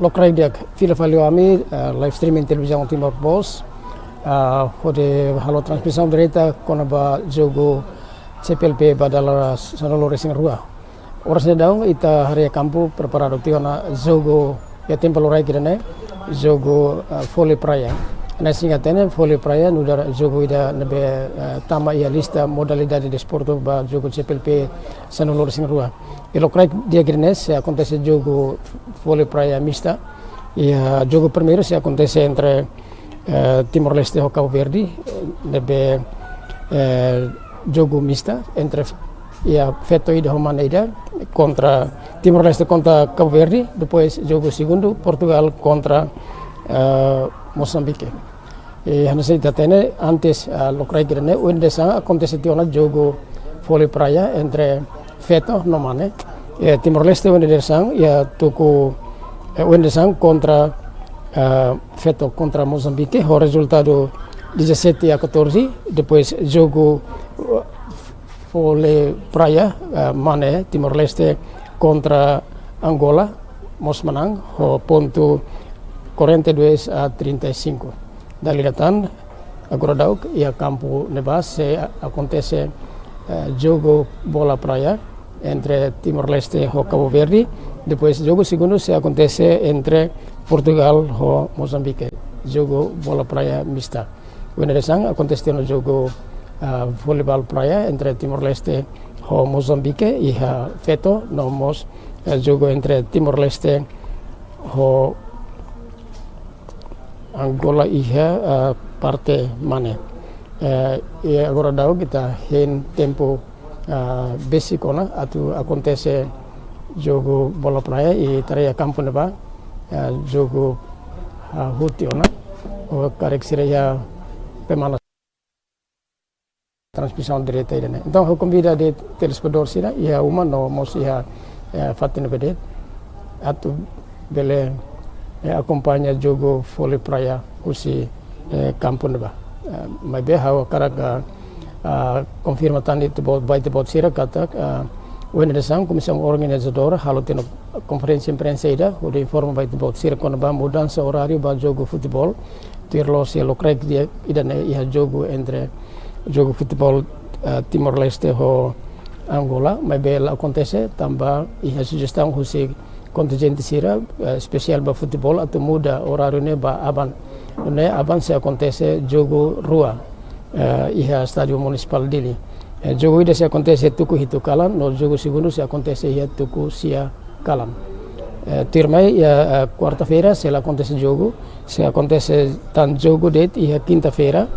lokrai dia fila falio ami live streaming televisão Timor Post hode halo transmissão direta kona ba jogo CPLP badala sanolo racing rua oras de daung ita hari kampu preparado tiona jogo ya templo rai kirane jogo vôlei praia na singatene vôlei praia nudar jogo ida nebe tama ia lista modalidade de esporte ba jogo CPLP sanolo racing rua e lokrai dia kirane se acontece jogo vôlei praia mista e jogo primeiro se acontece entre Timor-Leste e Cabo Verde nebe jogo mista entre feto ida Romaneida contra Timor-Leste contra Cabo Verde, depois jogo segundo Portugal contra Moçambique. E hana sei tatene antes lokrai kirane uendesa acontece tiona jogo vôlei praia entre feto nomane e Timor-Leste uendesa ya tuku uendesa contra feto contra Moçambique, o resultado 17-14, depois jogo vôlei praia mane Timor-Leste contra Angola, Mosmanang, o ponto 42-35. Dali datang agora dauk ia campo nebas se acontece jogo bola praia entre Timor-Leste e Cabo Verde, depois jogo segundo se acontece entre Portugal e Moçambique, jogo bola praia mista. Quando desang acontece no jogo voleibol praia entre Timor-Leste e Moçambique e feto nomos jogo entre Timor-Leste e Angola e parte mane. E agora dau kita hen tempo basicona atu acontece jogo bola praia e tareia campo neba jogo hutiona o karek sireia pemana transmissão direta ida então eu convido de telespectador sira ia uma no mos ia fatina bedet atu bele acompanha jogo vôlei praia usi campo neba mas be hawa karaga confirma tani to baita bot sira kata Uendesang Comissão Organizadora halo teno conferência imprensa ida o informa baita bot sira kona ba mudança horário ba jogo futebol tirlo se lokrai dia ida ne ia jogo entre jogo futebol Timor-Leste e Angola mas bela acontece tamba ia sugestão husi contingente sira especial ba futebol atau muda horário ne ba aban se acontece jogo rua ia estádio municipal dele jogo ida se acontece tuku hitu kalan no jogo segundo se acontece ia tuku sia kalan tirmai ia quarta-feira se acontece jogo se acontece tan jogo det ia quinta-feira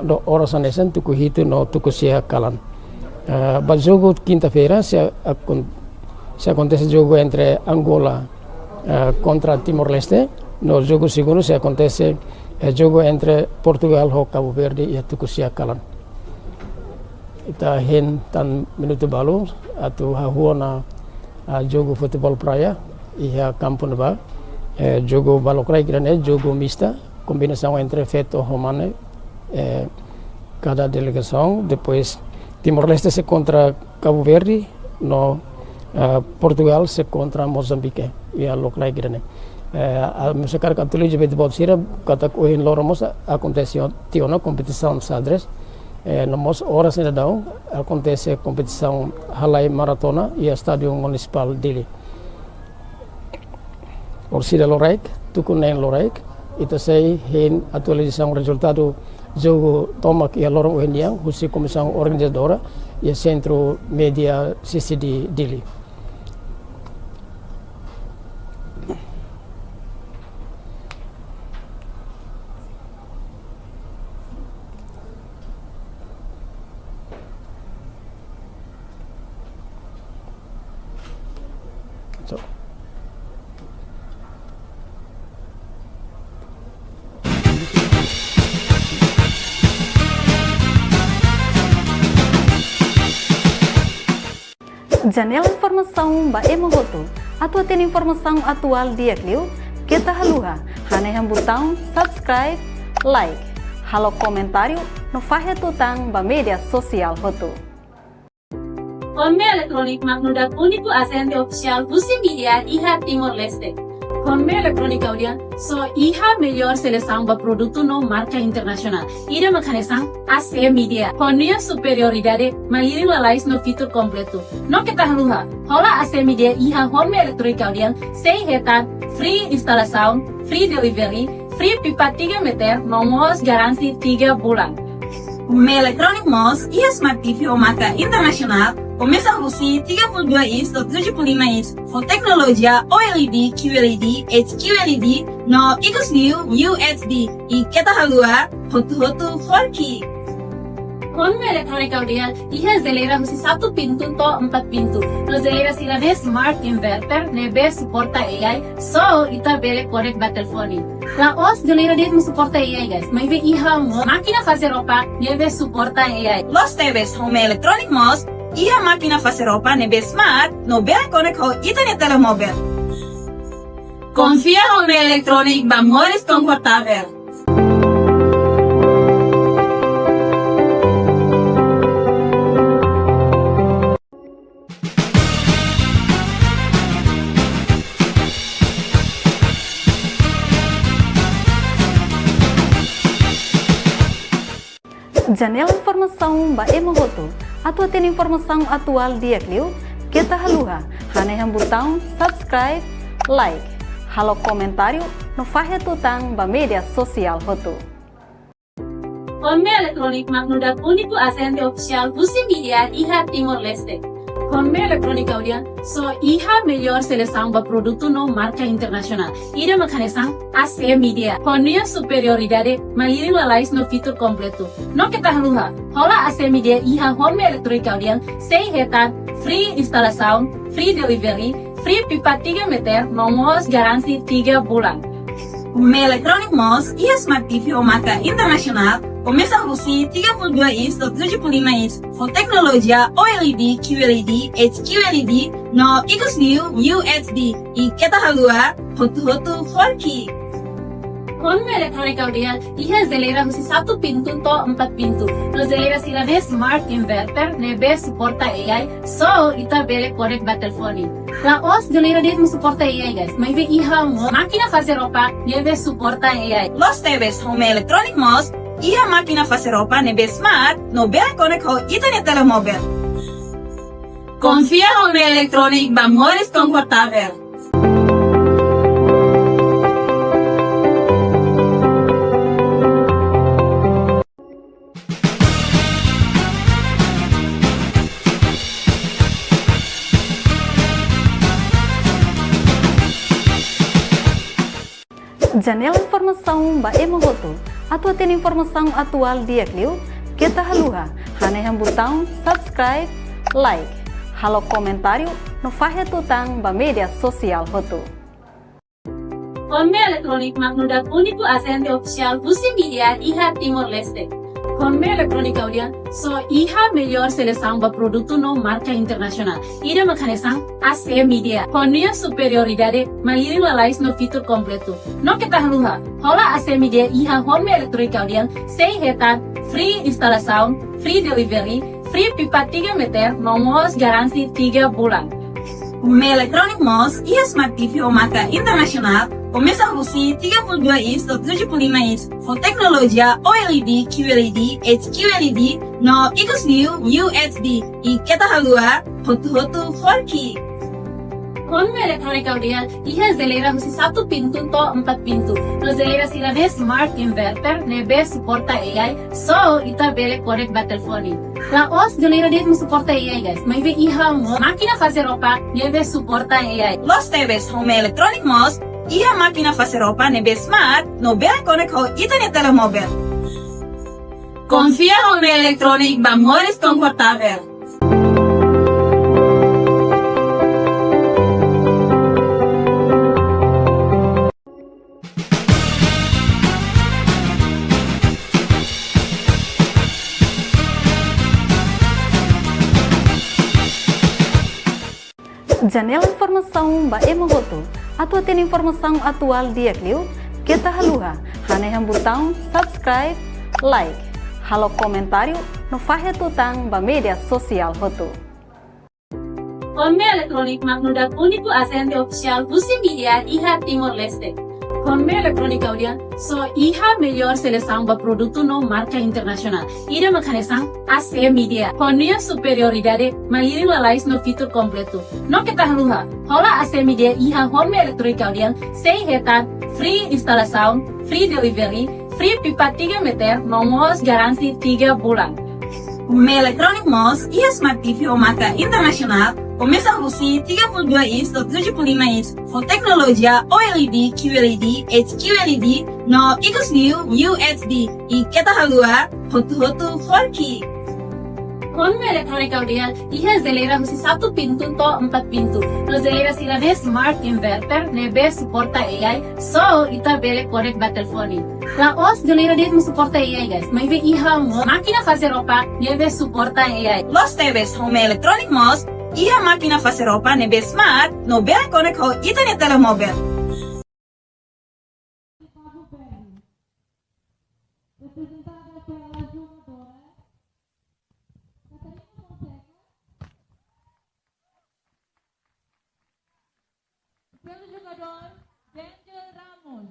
do horas anesan tuku hitu no tuku sia kalan ba jogo quinta-feira se acontece jogo entre Angola contra Timor-Leste no jogo segundo se acontece jogo entre Portugal e Cabo Verde ia tuku sia kalan ita hen tan minuto balu atau hahuana jogo futebol praia ia campo neba jogo balokrai kirane jogo mista combinação entre feto romane cada delegação depois Timor-Leste se contra Cabo Verde no Portugal se contra Moçambique ia lokrai kirane sekarang katuli jebet bot sira kata koin loromos acontece tiona competição sadres nomos horas ainda dão acontece competição halai maratona e estádio municipal dele orsida loraik tukunen loraik itu sei hen atualização resultado jogo tomak e lorong uhendiang husi comissão organizadora e centro media CCD dele Janela informação ba emogoto atau tem informação atual dia kliu kita haluha hane yang botão subscribe like halo comentário no fahe tutang ba media sosial hoto Forme elektronik magnudak uniku asente official busi media iha Timor-Leste Con me electrónica audian, so iha melhor seleção para produto no marca internacional. Ida macanesan AC Media. Con nia superioridade, maliring lalais no fitur completo. No kita haluha, hola AC Media iha home electrónica audian, sei retar, free instalação, free delivery, free pipa 3 meter, nomos garansi 3 bulan. Uma Electronic Mos e a Smart TV ou marca internacional começa a usar 32 inch do 35 inch com tecnologia OLED, QLED, HQLED no exclusive UHD e kita halua hotu 4K. Con me electrónica audian, iha zelera husi 1 pintu to 4 pintu. No zelera sirane smart inverter, nebe suporta AI, so ita bele connect ba telefoni. La os zelera det suporta AI guys, may be iha mo máquina fazer roupa, nebe suporta AI. Los TVs Home Electronic Mos e a máquina fazer roupa nebe smart no bele connect ho internet telemóvel. Confia Home Electronic ba mores confortável. Janela informação ba Emohoto, atau tem informação atual dia Clio, kita haluha, hane botão subscribe, like, halo comentário, no fahe tutang ba media sosial Hoto. Con me electronic magnudat único asente oficial Busi Media iha Timor Leste. Con me electrónica audian, so iha melhor seleção para produto no marca internacional. Ida macanesan AC Media. Con nia superioridade, maliring lalais no fitur completo. No kita haluha, hola AC Media iha home electrónica audian, sei retar, free instalação, free delivery, free pipa 3 meter, nomos garansi 3 bulan. Uma Electronic Mos e a Smart TV ou marca internacional começa a usar 32 inch do 35 inch com tecnologia OLED, QLED, HQLED no exclusive UHD e kita halua hotu 4K. Con me electrónica audian, iha zelera husi 1 pintu to 4 pintu. No zelera sirane smart inverter, nebe suporta AI, so ita bele connect ba telefoni. La os zelera det suporta AI guys, may be iha mo máquina fazer roupa, nebe suporta AI. Los TVs Home Electronic Mos e a máquina fazer roupa nebe smart no bele connect ho internet telemóvel. Confia Home Electronic ba mores confortável. Janela informação ba Emohoto, atau tem informação atual dia Clio, kita haluha, hane botão subscribe, like, halo comentário, no fahe tutang ba media sosial Hoto. Con me electronic magnudat único asente oficial Busi Media iha Timor Leste. Con me electrónica audian, so iha melhor seleção para produto no marca internacional. Ida macanesan AC Media. Con nia superioridade, maliring lalais no fitur completo. No kita haluha, hola AC Media iha home electrónica audian, sei retar, free instalação, free delivery, free pipa 3 meter, nomos garansi 3 bulan. Uma Electronic Mos e a Smart TV ou marca internacional começa a usar 32 inch do 35 inch com tecnologia OLED, QLED, HQLED no exclusive UHD e kita halua hotu 4K. Con me electrónica audian, iha zelera husi 1 pintu to 4 pintu. No zelera sirane smart inverter, nebe suporta AI, so ita bele connect ba telefoni. La os zelera det suporta AI guys, may be iha mo máquina fazer roupa, nebe suporta AI. Los TVs Home Electronic Mos e a máquina fazer roupa nebe smart no bele connect ho internet telemóvel. Confia Home Electronic ba mores confortável. Janela informação ba Emohoto, atau tem informação atual dia Clio, kita haluha, hane botão subscribe, like, halo comentário, no fahe tutang ba media sosial Hoto. Conme Elektronik magnudag único agente oficial Busi Media Iha Timor-Leste. Conme Elektronik audian so iha melhor seleção para produto no marca internacional. Ida macanesang AC Media. Connia superioridade maliring lalais no fitur completo. No ketahaluha, hola AC Media iha Conme Elektronik audian 6 hektar, free instalação, free delivery, free pipa 3 meter, nomos garansi 3 bulan. Conme Elektronik MOS e a Smart TV ou marca internacional começa a Rusi 32 inch do 75 inch com tecnologia OLED, QLED, HQLED no Ecosview UHD e ketahalua hotu 4K. Conme Elektronik audian iha zelera husi 1 pintu to 4 pintu. No zelera sirane smart inverter nebe suporta AI so ita bele connect battlefone. La os zelera det suporta AI guys. Maybe iha mo máquina fazer roupa nebe suporta AI. Los TVs Conme Elektronik MOS e a máquina fazer roupa nebe smart no bele connect ho internet telemóvel. Pelo jogador Benja Ramos.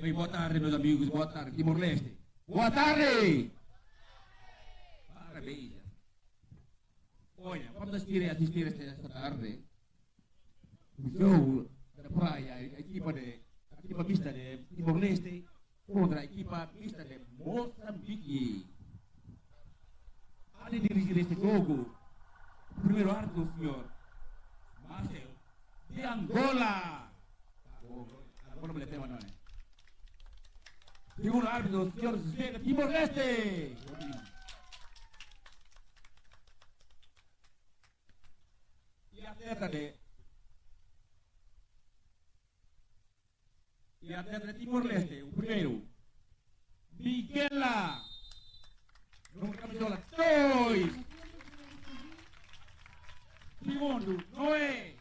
Bem, boa tarde, meus amigos. Boa tarde, Timor-Leste. Boa tarde! Parabéns. Olha, vamos assistir esta tarde o jogo da praia, a equipa mista de Timor-Leste contra a equipa mista de Moçambique. Antes de dirigir este jogo, o primeiro árbitro, o senhor Marcel de Angola. Agora me tema, não é? Segundo árbitro, o senhor José de Timor-Leste. E atleta de Timor-Leste, o primeiro, Miguela. Número de camisola 2. Segundo, Noé.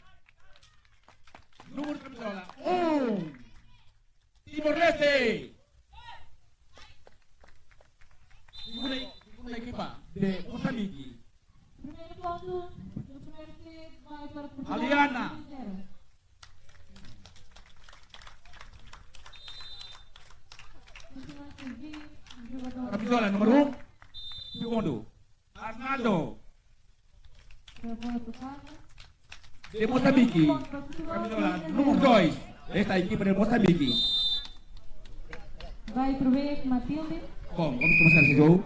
Número de camisola 1. Timor-Leste. Segunda equipa de Moçambique. Primeiro ponto do primeiro set vai para Portugal. Aliana. Camisola número 1. Segundo, Arnaldo. De Moçambique. Camisola número 2. Esta equipa de Moçambique. Vai para o B, Matilde. Bom, vamos começar esse jogo.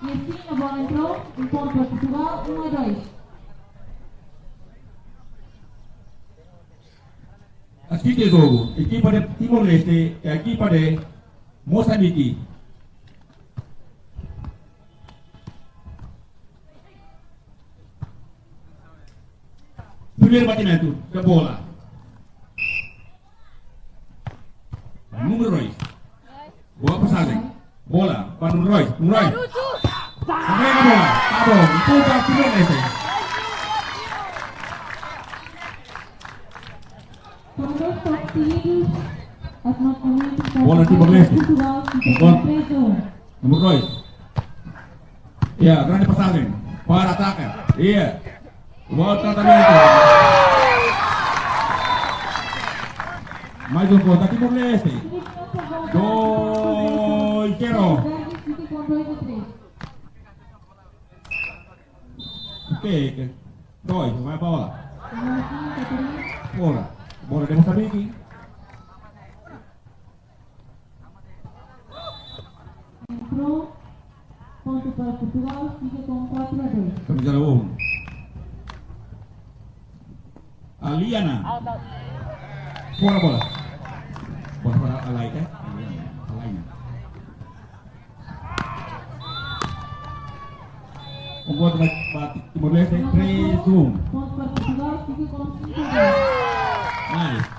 E assim a bola entrou. Um ponto para Portugal, 1-2. Assiste o jogo. Equipa de Timor-Leste e a equipa de Moçambique. Primeiro batimento da bola. Número 2. Boa passagem. Bola para o número 2. Número 2. Pega a bola. Tá bom. Empurra Timor-Leste. Foram 2 toques seguidos. Automaticamente Bola Timor-Leste. Portugal fica com 3-1. Número 2. Iya, grande passagem. Para ataque. Iya. Bom tratamento. Mais um ponto. Timor-Leste. 2-0. Fica com 2-3. Ok. 2. Vai a bola. Marquinhos, Catarina. Bola. Bola de Moçambique. Entrou. Ponto para Portugal, fica com 4-2. Camisola 1. Aliana. Fora a bola. Bola para Alaina. Alaina. Membuat Timor-Leste 3-1. Ponto para Portugal, fica com 5 gols. Nice.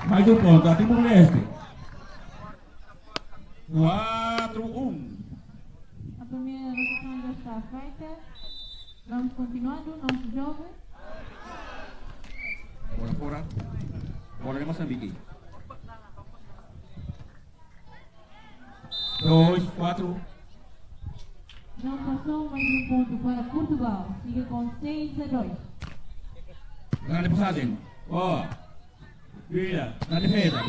Mais ponto a Timor-Leste. 4-1. A primeira rotação já está feita. Vamos continuando o nosso jogo. Bola fora. Bola de Moçambique. 2-4. Não passou, mais um ponto para Portugal. Fica com 6-2. Grande passagem. Ó. Vira na defesa.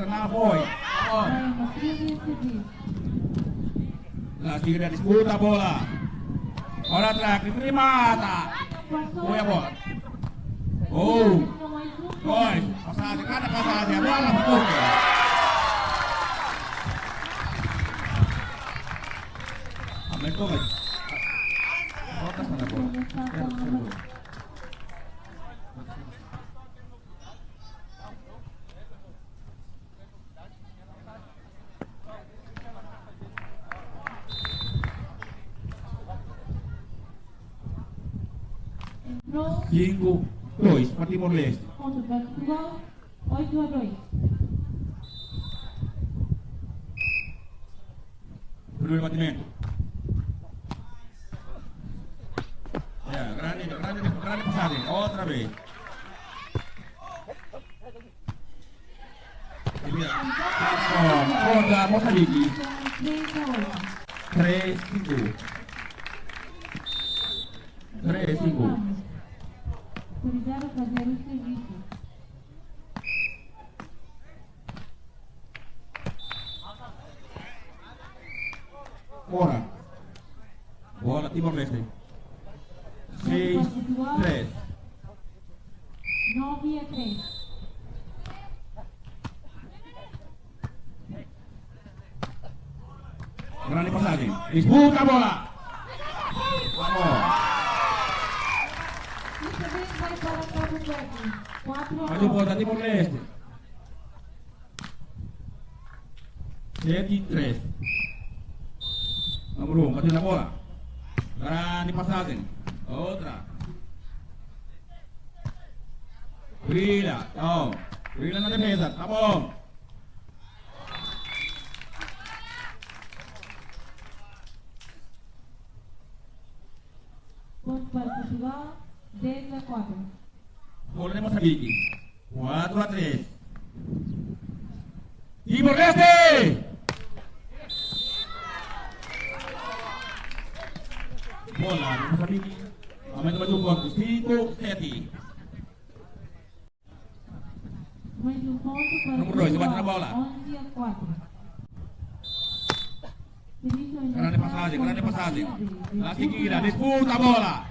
Na apoio. Ó. Vai uma trilha a seguir. Lá sigue a disputa a bola. Olha atrás. Remata. Foi a bola. Oh. Mais um ponto. Dois. Passagem. Cada passagem. A bola ficou. Aumentou, mas... Volta essa na bola. Entrou. 5-2 para Timor-Leste. Ponto para Portugal. 8-2. Primeiro batimento. Grande passagem. Outra vez. Contra Moçambique. 3-5. 3-5. Autorizar a fazer o serviço. Fora. Bola Timor-Leste. 6-3. 9-3. Grande passagem. Disputa a bola. Vamos. E também vai para Cabo Verde. 4-9. Mais bola da Timor-Leste. 7-3. Vamos, Bruno. Bateu na bola. Grande passagem. Outra. Brilha. Então. Brilha na defesa. Tá bom. Ponto para Portugal. 10-4. Bola de Moçambique. 4-3. Timor-Leste! Bola de Moçambique. Aumenta mais um ponto. 5-7. Mais um ponto para Número 2, Portugal. bate na bola. 11-4. Serviço ainda Grande está passagem, com grande passagem. Verde. Na seguida, disputa a bola.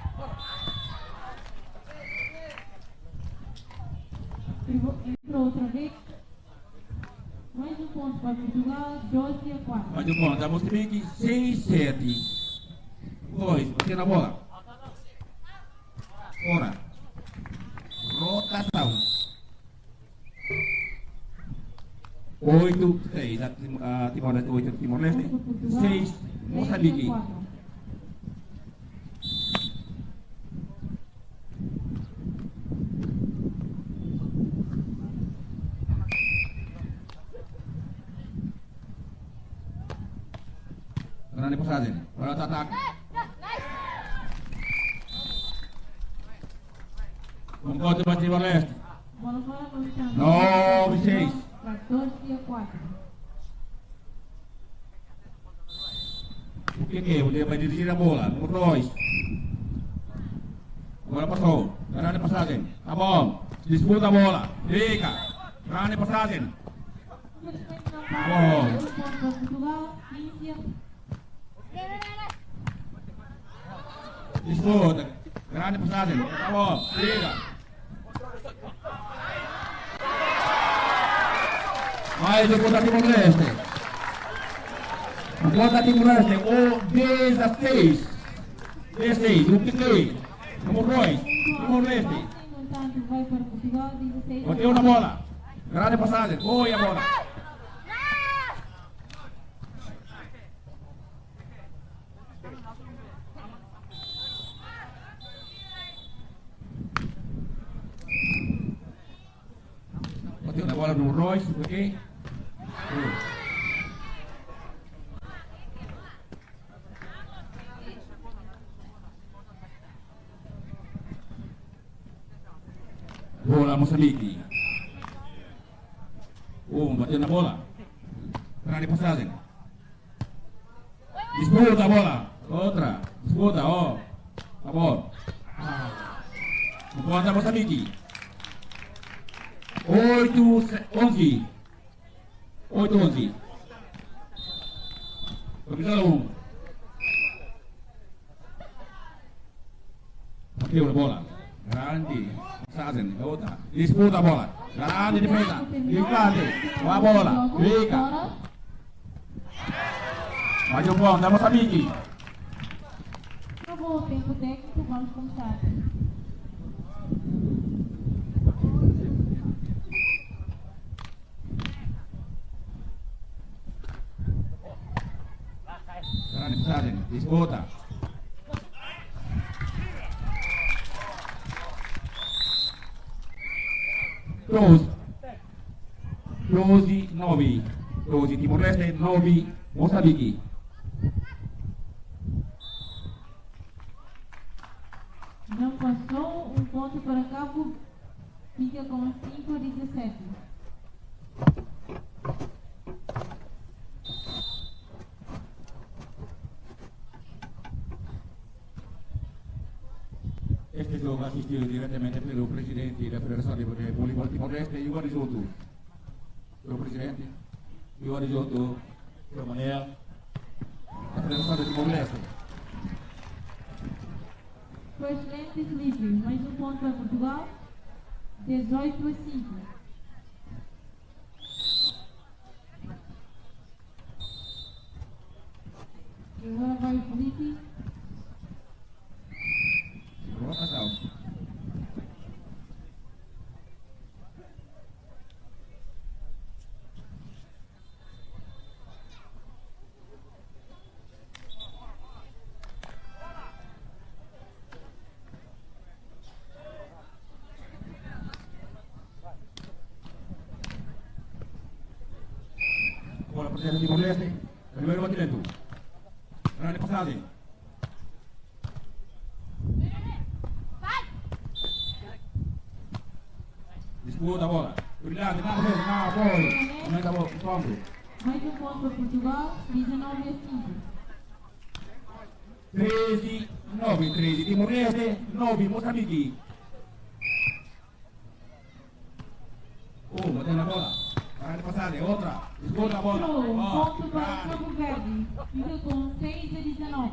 Entrou outra vez. Mais um ponto para Portugal. 12-4. Mais um ponto. A Moçambique, 6-7. 2, bateu na bola. Fora. Rotação. 8-6. A Timor-Leste, 8 Timor-Leste. 6 Moçambique. 10-4. Grande passagem. Para o ataque. Um ponto para Timor-Leste. Bola fora para o Moçambique. 9-6. 14-4. O que é? Ele vai dirigir a bola. Número 2. Agora passou. Grande passagem. Tá bom. Disputa a bola. Fica. Grande passagem. Infelizmente não passa. Bom. Um ponto para Portugal. 15-4. Disputa. Grande passagem. Tá bom. Fica. Mais um ponto da Timor-Leste. O ponto da Timor-Leste. O 16. 16. O que número 2. Timor-Leste. No entanto, vai para Portugal. 16-4. Bateu na bola. Grande passagem. Foi a bola. bola do Royce, ok? Bola Moçambique. Bateu na bola. Grande passagem. Disputa a bola. Outra. Disputa, ó. A bola. Conta Moçambique. 8-11. 8-11. Capitão 1. Bateu na bola. Grande. Passagem. Outra. Disputa a bola. Grande defesa. Grande. A bola. Fica. Mais um ponto da Moçambique. Acabou o tempo técnico, vamos começar. Grande passagem. Disputa. Close. 9. 12 Timor-Leste, 9 Moçambique. Não passou, um ponto para Cabo, fica com 5-17. Este jogo assistido diretamente pelo presidente da Federação de Voleibol Timor-Leste, Iwan Risotto. Pelo presidente, Iwan Risotto, pelo Manel, da Federação de Timor-Leste. Presidente Felipe, mais um ponto para Portugal, 18-5. Agora vai o Felipe. Boa passão. Bola para o Timor-Leste, primeiro batimento. Grande passagem. Disputa a bola. Brilhante, na frente, na bola. Aumenta a bola, ponto. Mais um ponto para Portugal, 19-5. 13-9, 13 Timor-Leste, 9 Moçambique. Bateu na bola. Grande passagem, outra. Disputa a bola. Ponto para Cabo Verde, fica com 6-19.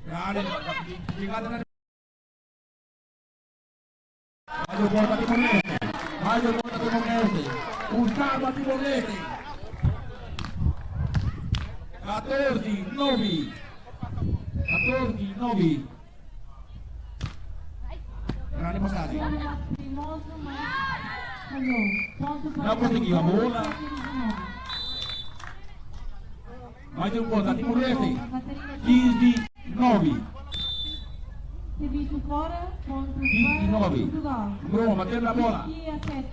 Grande, chegada na. Mais um ponto para Timor-Leste. Mais um ponto para Timor-Leste. Gustavo Timor-Leste. 14-9. 14-9. Grande passagem. Primoso, mas falhou. Ponto para Não conseguiu a bola. 7-19. Mais um ponto para Timor-Leste. 15-9. Serviço fora, ponto para 29. Portugal. Bruno, bateu na bola. 20-7.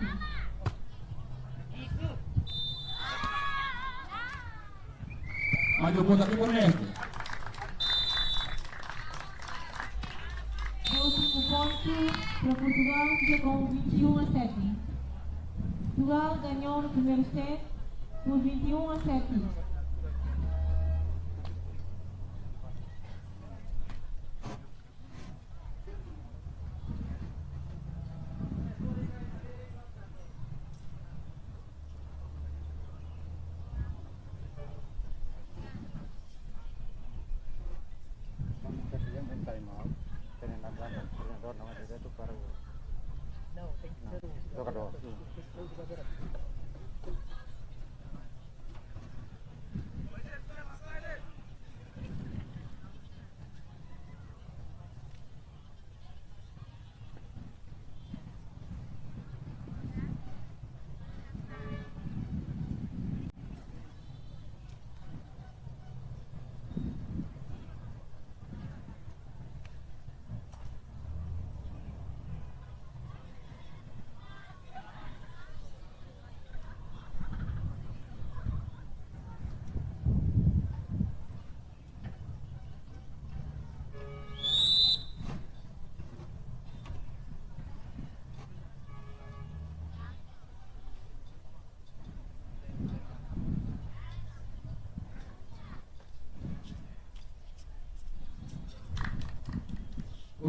Mais um ponto para Timor-Leste. Próximo ponto para Portugal, fica com 21-7. Portugal ganhou no primeiro set por 21-7.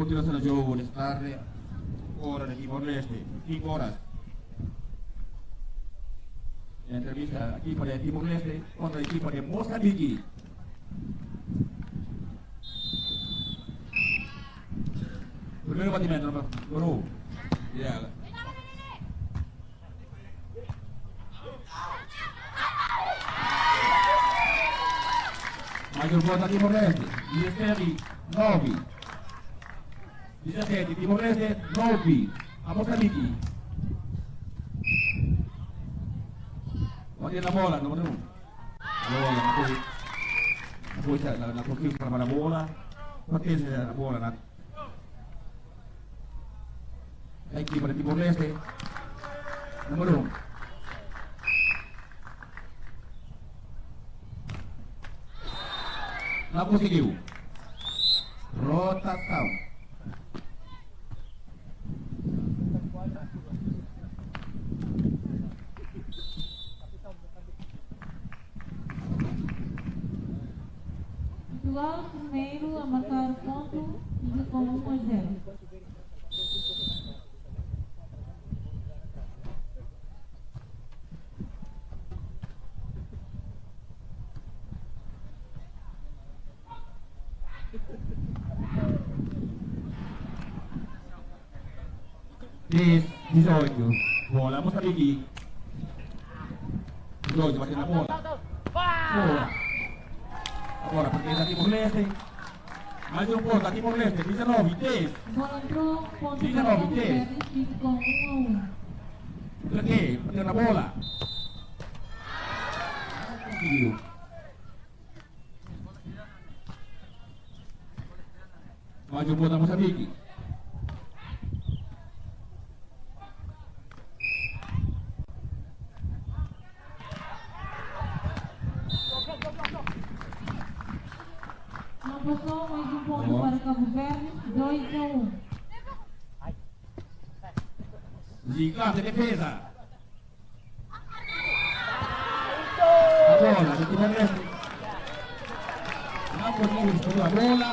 continuación del juego de esta tarde, hora de Timor-Leste, 5 horas. Entrevista aquí para el Timor-Leste contra el equipo de Mozambique. Primero batimento, número 1. Ya. Maggior volta Timor-Leste, 17, 9. 17, Timor-Leste, 9. A Mozambique. Guarda la bola, número 1. Poi c'è la conquista per la bola, perché c'è la bola? L'equipo di Timor-Leste, numero 1. La conseguiu. Rotação. Portugal, primeiro a marcar o ponto, fica com 1-0. Di 18, bola Mozambique. 18, batte la bola. Bola. Agora, partita Timor-Leste. Mais um ponto, Timor-Leste, 19, 10. Bola entrou, ponto 19, para Cabo 10. Verde, fica com 1-1. Por quê? Bateu na bola. Conseguiu. Mais um ponto da Moçambique. Não passou, mais um ponto para Cabo Verde, 2-1. Gigante defesa. A bola de Timor-Leste. Não conseguiu disputar a bola.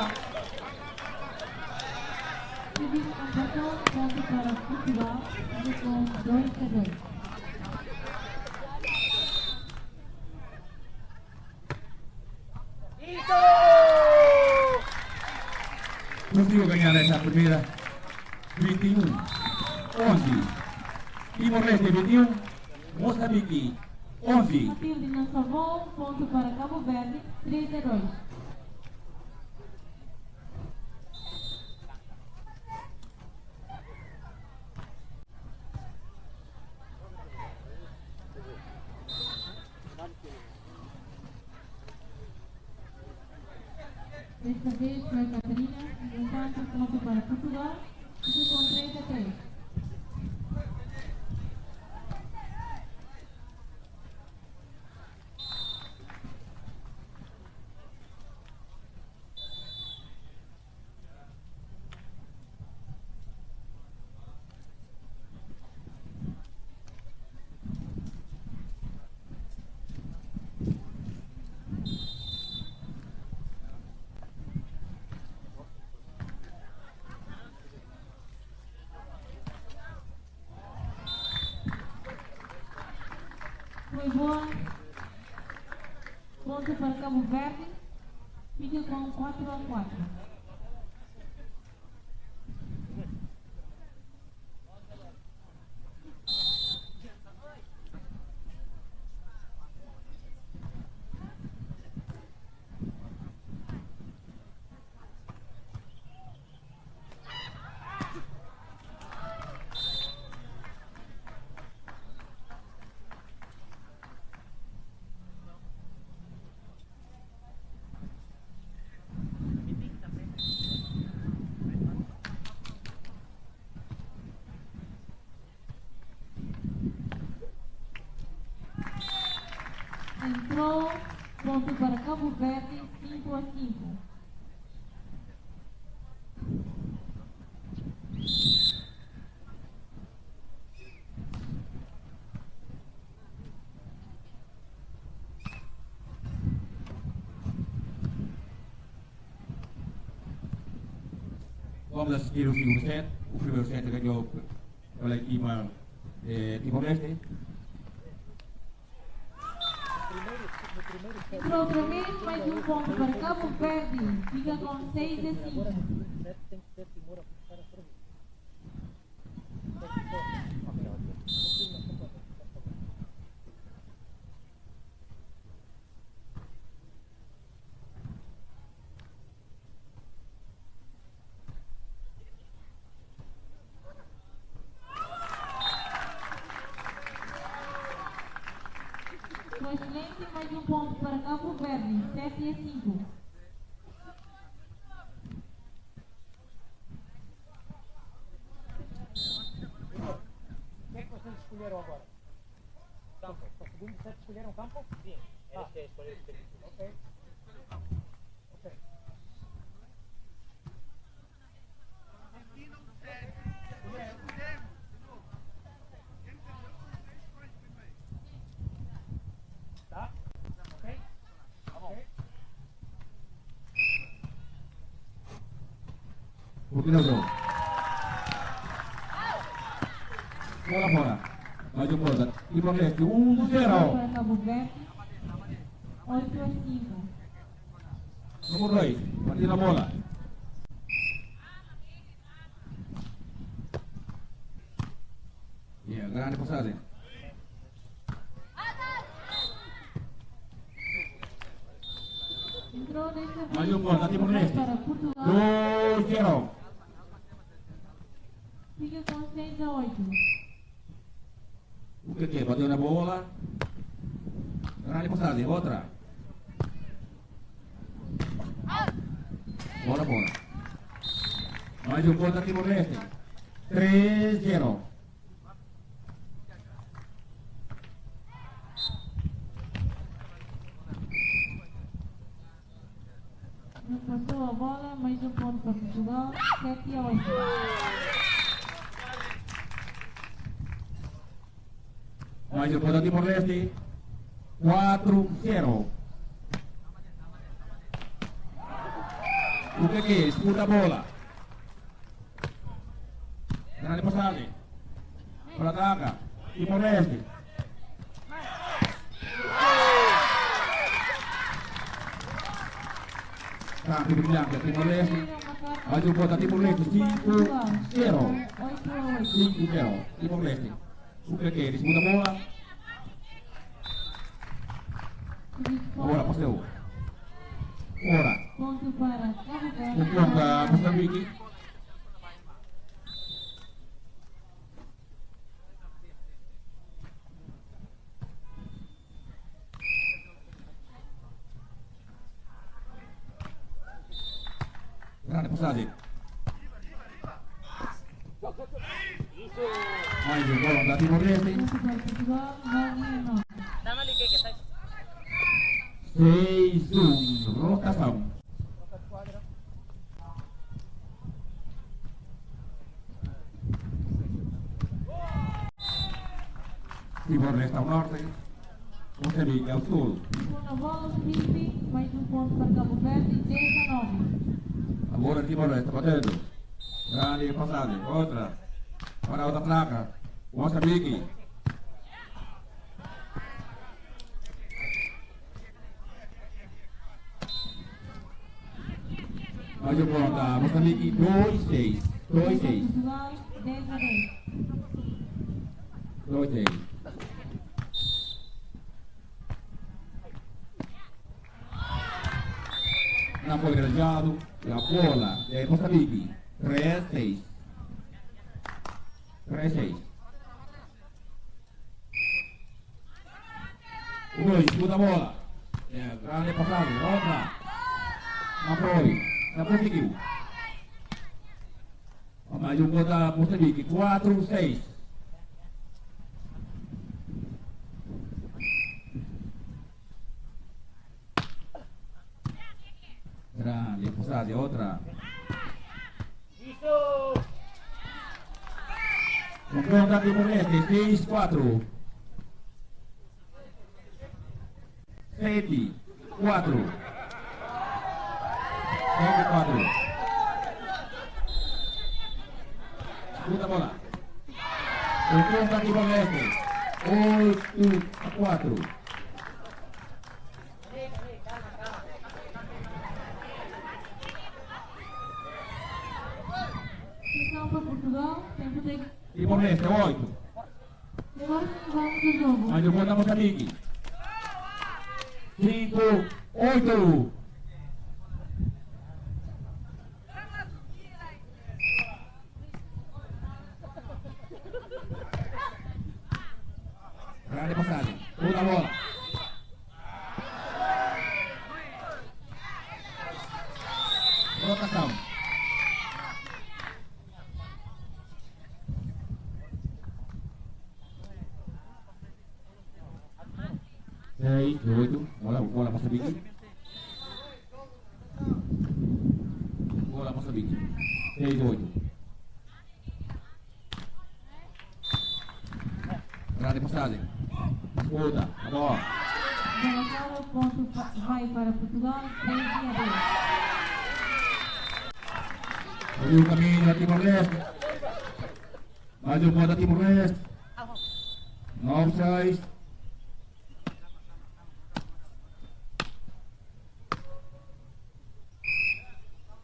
Seguindo com cartão, ponto para Portugal, fica com 2-2. Conseguiu ganhar essa primeira 21, 11. Timor-Leste 21, Moçambique 11. Matilde não salvou, ponto para Cabo Verde, 3-2. Desta vez foi Catarina, no entanto, ponto para Portugal, fica com 3-3. Foi boa. Ponto para Cabo Verde. Fica com 4-4. Entrou, ponto para Cabo Verde, 5-5. vamos assistir o segundo set. O primeiro set ganhou pela equipa de Timor-Leste. Entrou outra vez, mais um ponto para Cabo Verde. Fica com 6-5. Excelente, mais um ponto para Cabo Verde, 7-5. O que é que vocês escolheram agora? Campo. Para o segundo set escolheram campo? Sim. Eles que escolheram o set. Ok. Ok. Tá? Ok? Ok. Por que não jogo? Bola fora. Mais um ponto. Timor-Leste 1-0. Para Cabo Verde, 8-5. Número 2. Partida na bola. Grande passagem. Entrou desta vez Mais um ponto. Timor-Leste para Portugal. 2-0. Fica com 6-8. O que é? Bateu na bola. Grande passagem. Outra. Bola fora. Mais um ponto. Timor-Leste 3-0. Não passou a bola, mais um ponto para Portugal, 7-8. Mais um ponto. Timor-Leste 4-0. O que é? Disputa a bola. Grande passagem. Para ataca. Timor-Leste. Campo de Blanca. Timor-Leste. Mais um ponto. Timor-Leste 5-0. 8-8. 5-0. Timor-Leste. O que é? Disputa a bola. Agora passou. Ora. Ponto para Cabo Verde. Um ponto a Moçambique. Grande passagem. Mais um gol da Timor-Leste. Ponto para Portugal, 9-9. 6-1. Rotação. Timor-Leste ao norte. Moçambique ao sul. Segunda bola, Felipe, mais um ponto para Cabo Verde, 10-9. Agora Timor-Leste batendo. Grande passagem. Outra. Para a outra placa. Moçambique. Mais um ponto a Moçambique. 2-6. 2-6. Portugal, 10-10. 2-6. Não foi granjado. E a bola é Moçambique. 3-6. 3-6. O 2 disputa a bola. Grande passagem. Outra. Não foi. Não conseguiu. Mais um gol da Moçambique. 4-6. Grande passagem. Outra. Um gol da Timor-Leste. 6-4. 7-4. 7-4. 8-4. Atenção para Portugal, tempo de... Timor-Leste, 8. Agora vamos ao jogo. Mais um ponto da Moçambique. 5-8. Grande passagem. Toda a bola. Rotação. Seis, 8. Bola Moçambique. Bola Moçambique. 6-8. Grande passagem. Disputa. A bola. Bola fora, ponto vai para Portugal, 3-2. Abriu o caminho a Timor-Leste. Mais um ponto a Timor-Leste. 9-6.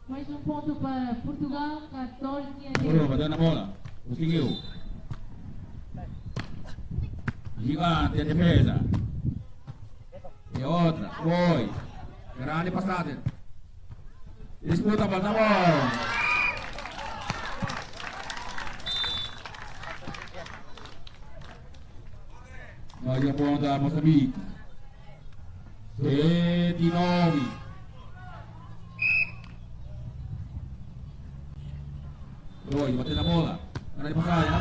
Mais um ponto para Portugal, 14-2. Morou, bateu na bola. Conseguiu. Gigante a defesa. E outra. Foi. Grande passagem. Disputa a bola na bola. Mais um ponto a Moçambique. 7-9. Foi, bateu na bola. Grande passagem. Não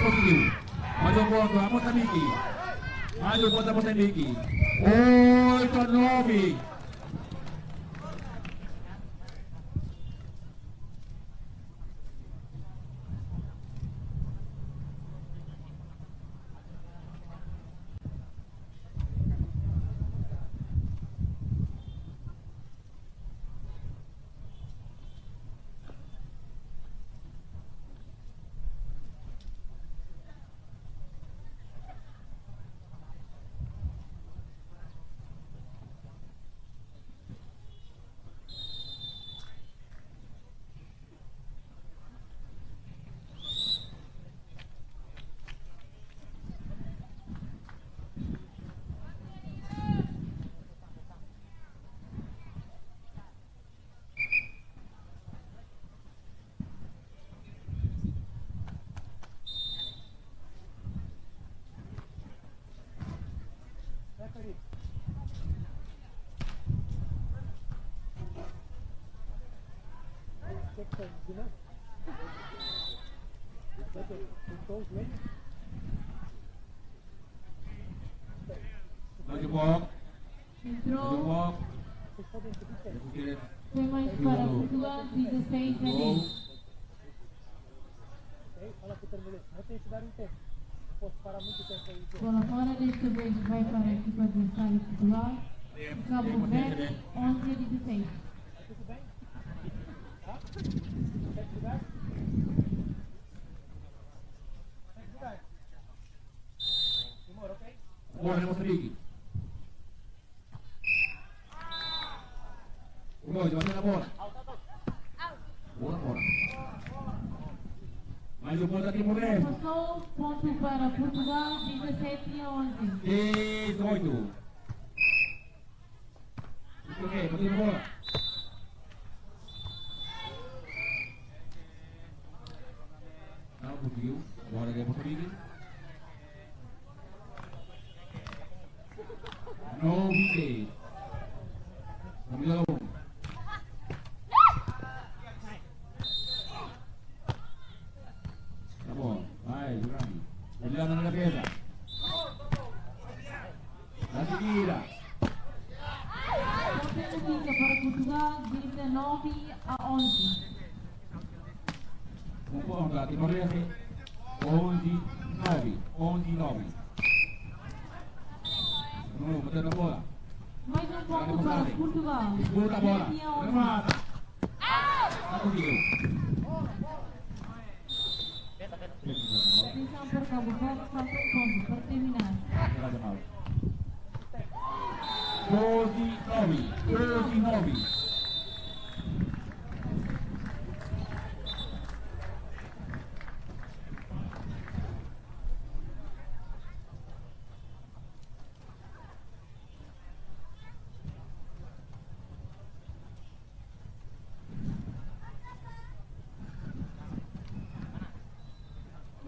conseguiu. Mais um ponto a Moçambique. Mais um ponto a Moçambique. 8-9. Mais um ponto. Entrou. Foi mais para Portugal, 16-10. Fala que eu terminei. Não tem que dar um tempo. Não posso parar muito tempo aí. Bola fora, desta vez vai para a equipa adversária de Portugal. Cabo Verde, 11-16. Tudo bem? Tá? Quer jogar? Quer jogar? Demora, ok? Bola de Moçambique. Bateu na bola. Bola fora. Mais um ponto a Timor-Leste. Passou, ponto para Portugal, 17-11. 6-8. Ok, bateu na bola. Não conseguiu. Bola de Moçambique. 9-6. Camila 1. Tá bom, vai, Jurami. Olhando na defesa. Na seguida. Fica para Portugal, 19-11. Um ponto a Timor-Leste. 11-9. 11-9. Não, bateu na bola. Mais um ponto para Portugal. Disputa a bola. 20-11. Remata. Não conseguiu. Atenção para Cabo Verde, falta um ponto para terminar. 12-9.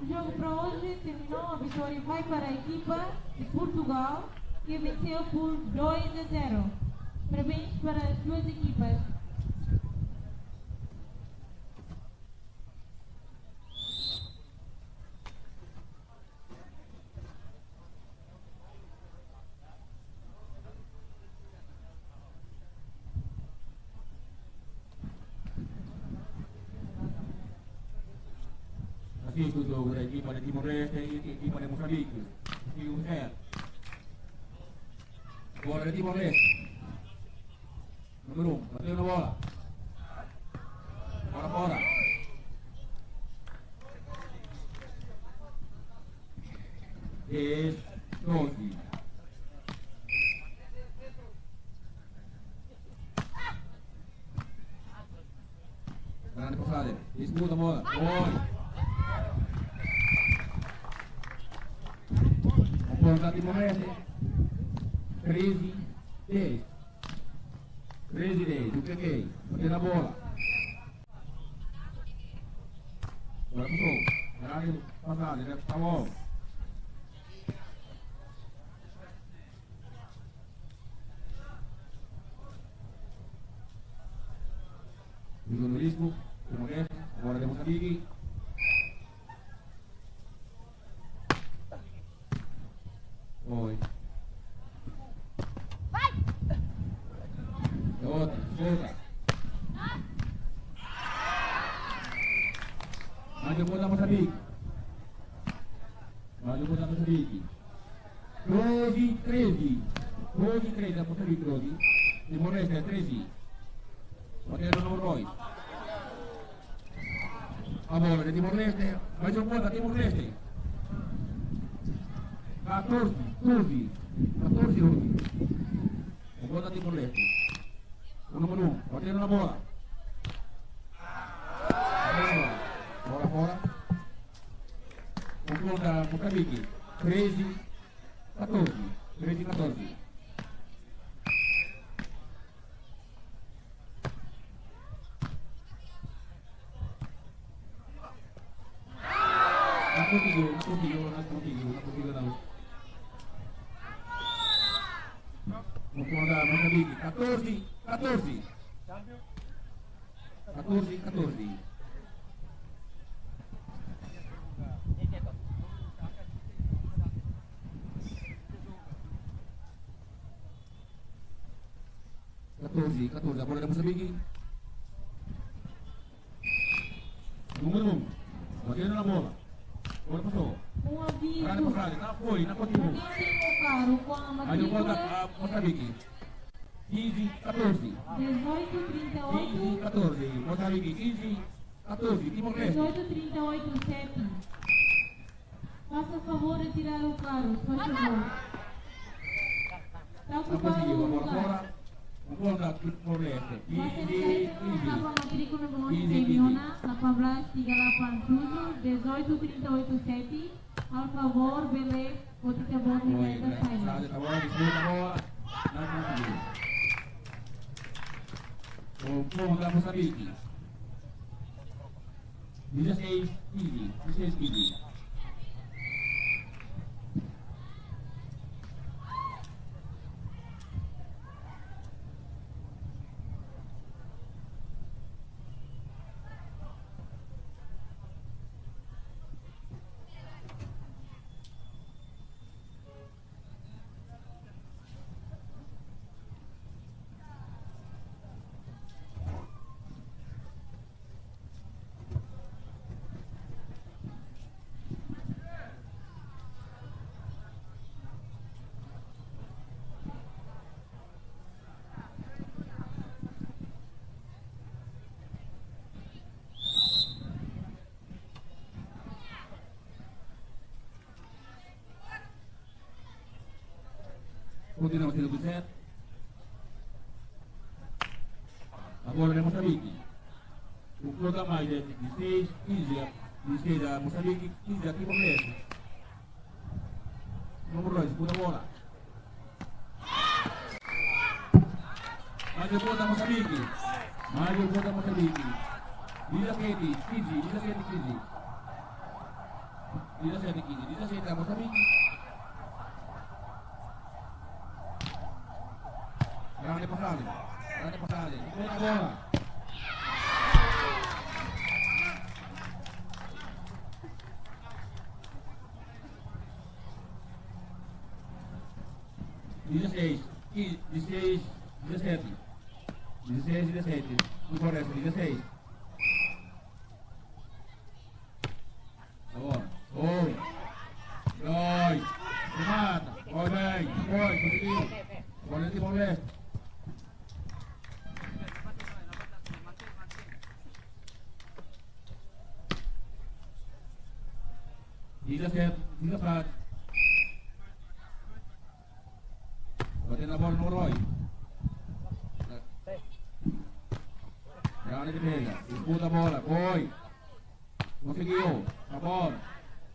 O jogo para hoje terminou, a vitória vai para a equipa de Portugal, que venceu por 2-0. Parabéns para as duas equipas. Así es, la equipa de Timor-Leste y la equipa de Mozambique. Y un ser. Bola de Timor-Leste. Número 1, bateu na bola. Bola fora. Dez, 12. Grande passada. Disputa a bola. Oi. Aponta Timor-Leste. 13-10. 13-10. O que é? Bateu na bola. Bola passou. Grande passada. Ele está bom. Jogou no risco. Timor-Leste. Bola de Mozambique. Oi. Outra, volta. Maju bola Mozambique. Maju bola Mozambique. 12-13. 12-13 a Mozambique, 12. Timor-Leste 13. Bateu no número 2. A bola de Timor-Leste. Maju bola Timor-Leste. 14, 12. O bola Timor-Leste. O número 1, batendo na bola. Bola fora. O gol da Mozambique. 13-14. 13-14. Não conseguiu não. O gol da Mozambique. 14-14. 14-14. A bola da Mozambique. Número 1. Batendo na bola. Bola passou. Um aviso. Grande passada. Não foi, não continuou. Quem tem o carro com a Aí o gol matrícula da Mozambique. 15-14. 1838 14. Mozambique 15-14. Timor-Leste. 1838-7. Faça favor de tirar o carro, por favor. Está Não ocupado conseguiu. A o bola lugar. fora. O gol da Timor-Leste. Você está com a 15-15. matrícula com Easy, Semiona, La Pabra, Tigalapan, Tudo, 1838-7. Al favor, Belé, Potita Borne, Oi, da Saída. a bola, disputa a bola. Não conseguiu. O gol da Mozambique. 16-15. 16-15. Continua sendo do certo. Agora é Moçambique. O conta mais é 16, 15, 16 da Moçambique, 15 aqui para Leste. Número 2, disputa a bola. Mais o gol da Moçambique. Mais o gol da Moçambique. 17, 15, 17, 15. 17, 15, 17 da Moçambique. Grande passagem. Grande passagem. Disputa a bola. Dezesseis, 16, 17. 16, 17. Não parece, 16. Tá bom. 1, 2, remata. Vai bem, foi, conseguiu. Agora de Timor-Leste. 17, 17. Batendo a bola no Roy. Grande defesa. Disputa a bola. Foi. Conseguiu. A bola.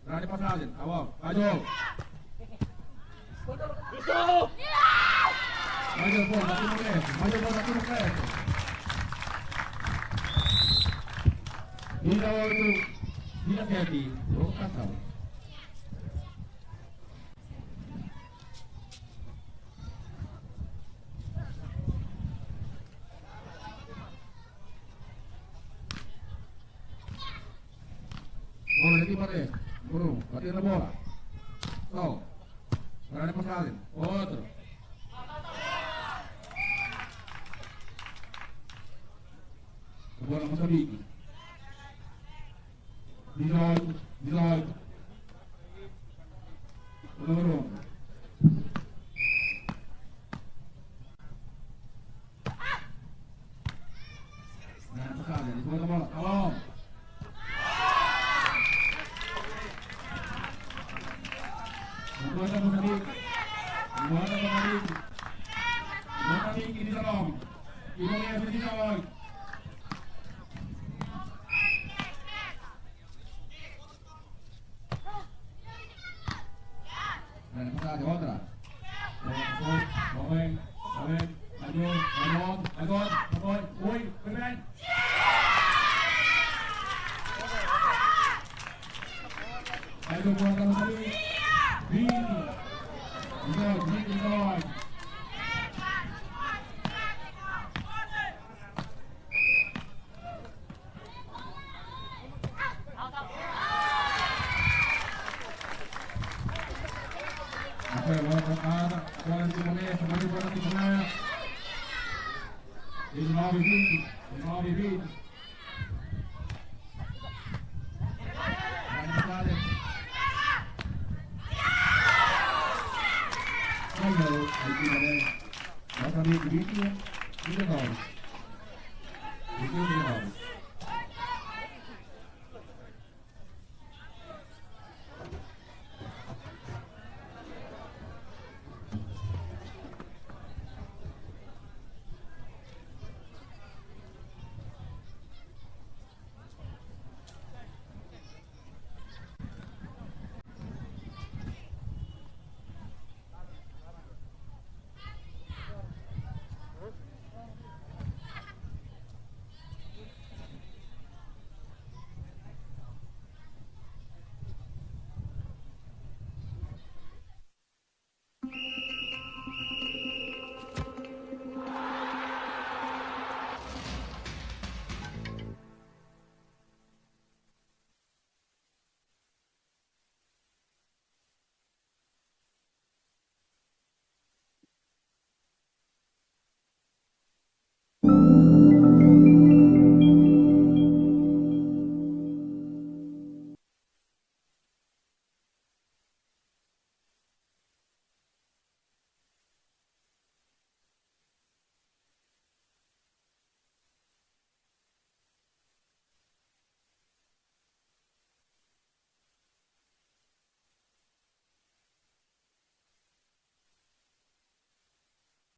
Grande passagem. A bola. Vai jogo. Mais o gol aqui no resto. Mais o gol aqui no resto. 18, 17. Trocação. Bola de Timor-Leste. Bruno, batendo a bola. Sol. Grande passagem. Outro. Bola Moçambique. 18, 18. Número 1. Grande passagem. Disputa a bola. Tá bom. Agora Moçambique. Agora Moçambique. Moçambique 19. Timor-Leste 19. Grande passagem, outra. Vai, agora, foi bem. Aí o gol da Moçambique. 20, 18, 22. Agora a bola trocada, agora de Timor-Leste, agora de bola de Timor-Leste. 19, 20, 19, 20. Grande passagem. Ganhou, aí Timor-Leste. Nosso amigo 20, 19. 21, 19.